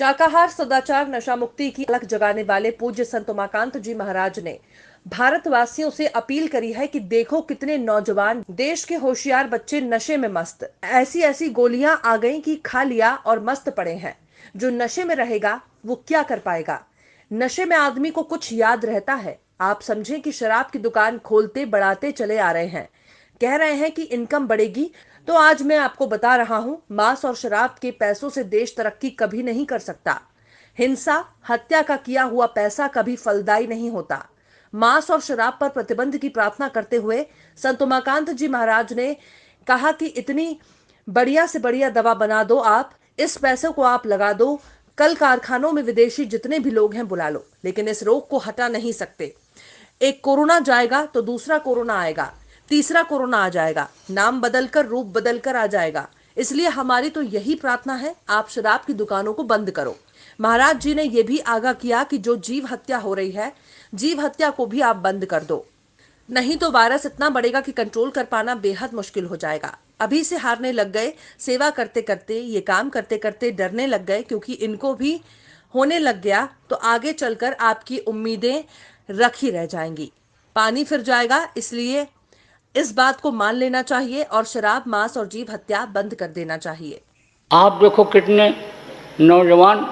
शाकाहार सदाचार नशा मुक्ति की अलख जगाने वाले पूज्य संत उमाकांत जी महाराज ने भारतवासियों से अपील करी है कि देखो कितने नौजवान देश के होशियार बच्चे नशे में मस्त, ऐसी ऐसी गोलियां आ गई कि खा लिया और मस्त पड़े हैं। जो नशे में रहेगा वो क्या कर पाएगा। नशे में आदमी को कुछ याद रहता है। आप समझें कि शराब की दुकान खोलते बढ़ाते चले आ रहे हैं, कह रहे हैं कि इनकम बढ़ेगी। तो आज मैं आपको बता रहा हूं, मांस और शराब के पैसों से देश तरक्की कभी नहीं कर सकता। हिंसा हत्या का किया हुआ पैसा कभी फलदायी नहीं होता। मांस और शराब पर प्रतिबंध की प्रार्थना करते हुए संत उमाकांत जी महाराज ने कहा कि इतनी बढ़िया से बढ़िया दवा बना दो, आप इस पैसे को आप लगा दो, कल कारखानों में विदेशी जितने भी लोग हैं बुला लो, लेकिन इस रोग को हटा नहीं सकते। एक कोरोना जाएगा तो दूसरा कोरोना आएगा, तीसरा कोरोना आ जाएगा, नाम बदलकर रूप बदलकर आ जाएगा। इसलिए हमारी तो यही प्रार्थना है, आप शराब की दुकानों को बंद करो। महाराज जी ने यह भी आगाह किया कि जो जीव हत्या हो रही है, जीव हत्या को भी आप बंद कर दो, नहीं तो वायरस इतना बढ़ेगा कि कंट्रोल कर पाना बेहद मुश्किल हो जाएगा। अभी से हारने लग गए, सेवा करते करते, ये काम करते करते डरने लग गए, क्योंकि इनको भी होने लग गया तो आगे चलकर आपकी उम्मीदें रखी रह जाएंगी, पानी फिर जाएगा। इसलिए इस बात को मान लेना चाहिए और शराब मांस और जीव हत्या बंद कर देना चाहिए। आप देखो कितने नौजवान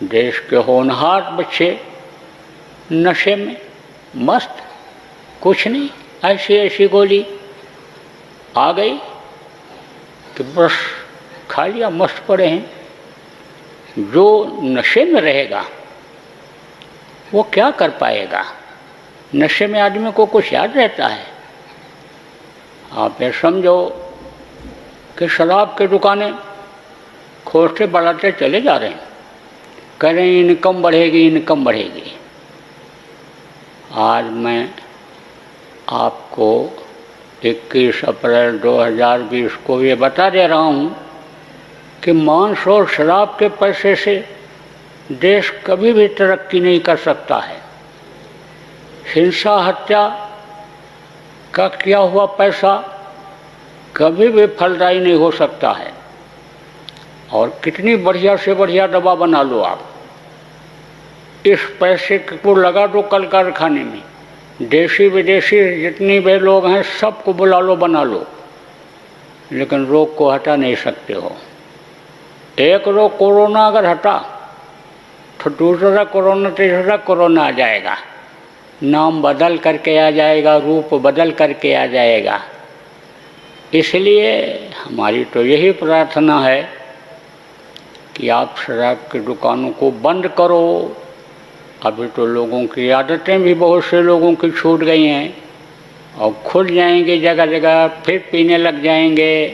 देश के होनहार बच्चे नशे में मस्त, कुछ नहीं, ऐसी ऐसी गोली आ गई कि बस खा लिया, मस्त पड़े हैं। जो नशे में रहेगा वो क्या कर पाएगा। नशे में आदमी को कुछ याद रहता है। आप ये समझो कि शराब की दुकानें खोलते बढ़ाते चले जा रहे हैं, कह रहे हैं इनकम बढ़ेगी, इनकम बढ़ेगी। आज मैं आपको 21 अप्रैल 2020 को ये बता दे रहा हूँ कि मांस और शराब के पैसे से देश कभी भी तरक्की नहीं कर सकता है। हिंसा हत्या का किया हुआ पैसा कभी भी फलदायी नहीं हो सकता है। और कितनी बढ़िया से बढ़िया दवा बना लो आप, इस पैसे को लगा दो कल कारखाने में, देशी विदेशी जितनी भी लोग हैं सबको बुला लो, बना लो, लेकिन रोग को हटा नहीं सकते हो। एक रोग कोरोना अगर हटा तो दूसरा कोरोना, तीसरा कोरोना आ जाएगा, नाम बदल करके आ जाएगा, रूप बदल करके आ जाएगा। इसलिए हमारी तो यही प्रार्थना है कि आप शराब की दुकानों को बंद करो। अभी तो लोगों की आदतें भी बहुत से लोगों की छूट गई हैं और खुल जाएंगे जगह जगह, फिर पीने लग जाएंगे।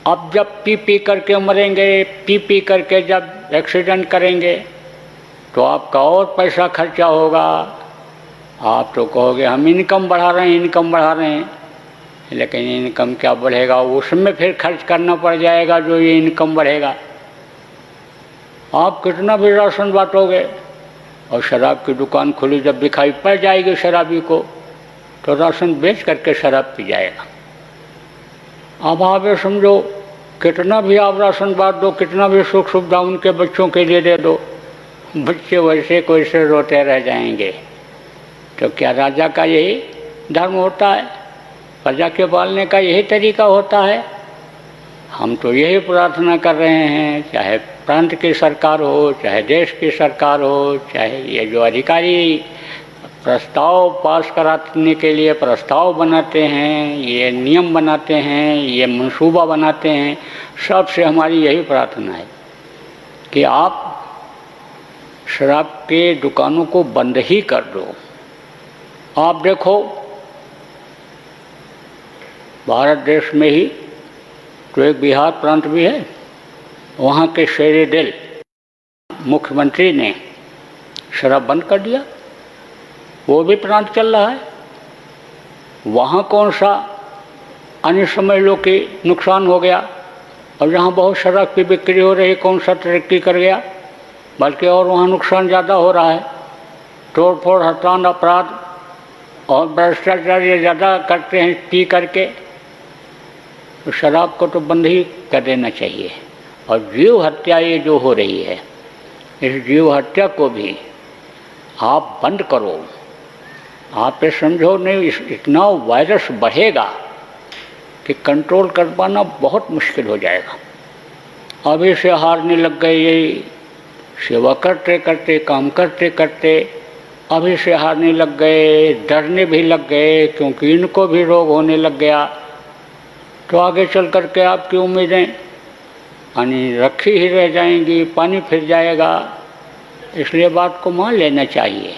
अब जब पी पी करके मरेंगे, पी पी करके जब एक्सीडेंट करेंगे तो आपका और पैसा खर्चा होगा। आप तो कहोगे हम इनकम बढ़ा रहे हैं, इनकम बढ़ा रहे हैं, लेकिन इनकम क्या बढ़ेगा, उसमें फिर खर्च करना पड़ जाएगा जो ये इनकम बढ़ेगा। आप कितना भी राशन बांटोगे और शराब की दुकान खुली जब दिखाई पड़ जाएगी शराबी को तो राशन बेच करके शराब पी जाएगा। अब आप ये समझो, कितना भी आप राशन बांट दो, कितना भी सुख सुविधा उनके बच्चों के लिए दे दो, बच्चे वैसे को वैसे रोते रह जाएंगे। तो क्या राजा का यही धर्म होता है? प्रजा के पालने का यही तरीका होता है? हम तो यही प्रार्थना कर रहे हैं, चाहे प्रांत की सरकार हो, चाहे देश की सरकार हो, चाहे ये जो अधिकारी प्रस्ताव पास कराने के लिए प्रस्ताव बनाते हैं, ये नियम बनाते हैं, ये मंसूबा बनाते हैं, सबसे हमारी यही प्रार्थना है कि आप शराब के दुकानों को बंद ही कर दो। आप देखो भारत देश में ही तो एक बिहार प्रांत भी है, वहाँ के शेर दिल मुख्यमंत्री ने शराब बंद कर दिया, वो भी प्रांत चल रहा है। वहाँ कौन सा अन्य समझ लो कि नुकसान हो गया, और जहाँ बहुत शराब की बिक्री हो रही कौन सा तरक्की कर गया, बल्कि और वहाँ नुकसान ज़्यादा हो रहा है। तोड़ फोड़ हत्याकांड अपराध और भ्रष्टाचार ये ज़्यादा करते हैं पी करके। तो शराब को तो बंद ही कर देना चाहिए। और जीव हत्या ये जो हो रही है, इस जीव हत्या को भी आप बंद करो। आप ये समझो नहीं, इतना वायरस बढ़ेगा कि कंट्रोल कर पाना बहुत मुश्किल हो जाएगा। अभी से हारने लग गए, यही सेवा करते करते, काम करते करते अभी से हारने लग गए, डरने भी लग गए, क्योंकि इनको भी रोग होने लग गया। तो आगे चल कर के आपकी उम्मीदें यानी रखी ही रह जाएंगी, पानी फिर जाएगा। इसलिए बात को मान लेना चाहिए।